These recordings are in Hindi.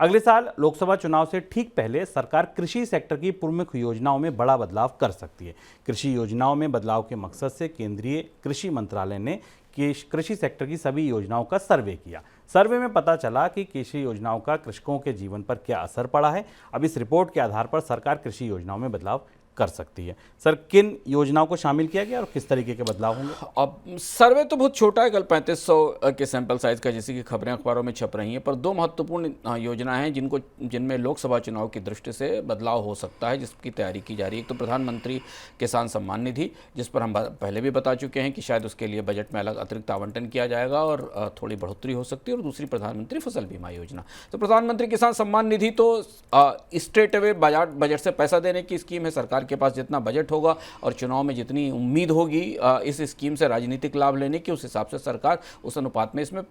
अगले साल लोकसभा चुनाव से ठीक पहले सरकार कृषि सेक्टर की प्रमुख योजनाओं में बड़ा बदलाव कर सकती है। कृषि योजनाओं में बदलाव के मकसद से केंद्रीय कृषि मंत्रालय ने कृषि सेक्टर की सभी योजनाओं का सर्वे किया। सर्वे में पता चला कि कृषि योजनाओं का कृषकों के जीवन पर क्या असर पड़ा है। अब इस रिपोर्ट के आधार पर सरकार कृषि योजनाओं में बदलाव कर सकती है। सर, किन योजनाओं को शामिल किया गया और किस तरीके के बदलाव होंगे? अब सर्वे तो बहुत छोटा है, कल 3500 के सैंपल साइज का, जैसे कि खबरें अखबारों में छप रही हैं, पर दो महत्वपूर्ण योजनाएं हैं जिनमें लोकसभा चुनाव की दृष्टि से बदलाव हो सकता है, जिसकी तैयारी की जा रही है। एक तो प्रधानमंत्री किसान सम्मान निधि, जिस पर हम पहले भी बता चुके हैं कि शायद उसके लिए बजट में अलग अतिरिक्त आवंटन किया जाएगा और थोड़ी बढ़ोतरी हो सकती है। और दूसरी प्रधानमंत्री फसल बीमा योजना। तो प्रधानमंत्री किसान सम्मान निधि तो स्ट्रेट अवे बजट से पैसा देने की स्कीम है। सरकार के पास जितना बजट होगा और चुनाव में जितनी उम्मीद होगी इस स्कीम से राजनीतिक लाभ लेने की, उस हिसाब से सरकार उस अनुपात में इसमें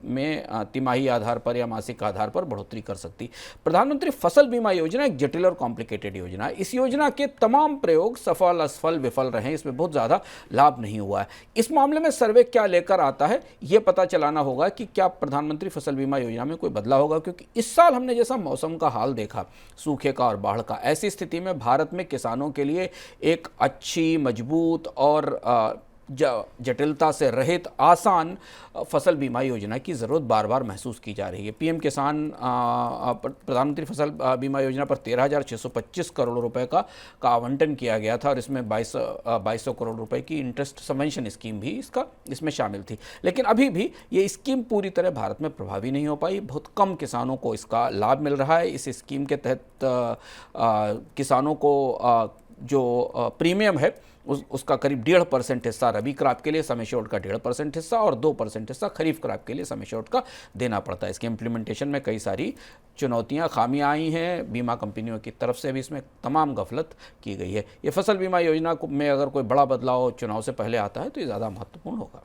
तिमाही आधार पर या मासिक आधार पर बढ़ोतरी कर सकती। प्रधानमंत्री फसल बीमा योजना एक जटिल और कॉम्प्लिकेटेड योजना है। इस योजना के तमाम प्रयोग सफल असफल विफल रहे, इसमें बहुत ज़्यादा लाभ नहीं हुआ है। इस मामले में सर्वे क्या लेकर आता है, यह पता चलाना होगा कि क्या प्रधानमंत्री फसल बीमा योजना में कोई बदलाव होगा, क्योंकि इस साल हमने जैसा मौसम का हाल देखा, सूखे का और बाढ़ का, ऐसी स्थिति में भारत में किसानों के लिए एक अच्छी, मजबूत और जटिलता से रहित आसान फसल बीमा योजना की ज़रूरत बार बार महसूस की जा रही है। पीएम किसान प्रधानमंत्री फसल बीमा योजना पर 13,625 करोड़ रुपए का आवंटन किया गया था और इसमें 2200 करोड़ रुपए की इंटरेस्ट सबवेंशन स्कीम भी इसमें शामिल थी। लेकिन अभी भी ये स्कीम पूरी तरह भारत में प्रभावी नहीं हो पाई। बहुत कम किसानों को इसका लाभ मिल रहा है। इस स्कीम के तहत किसानों को जो प्रीमियम है उसका करीब 1.5% हिस्सा रबी क्रॉप के लिए सम एश्योर्ड का 1.5% हिस्सा और 2% हिस्सा खरीफ क्रॉप के लिए सम एश्योर्ड का देना पड़ता है। इसके इम्प्लीमेंटेशन में कई सारी चुनौतियां, खामियां आई हैं। बीमा कंपनियों की तरफ से भी इसमें तमाम गफलत की गई है। ये फसल बीमा योजना में अगर कोई बड़ा बदलाव चुनाव से पहले आता है तो ये ज़्यादा महत्वपूर्ण होगा।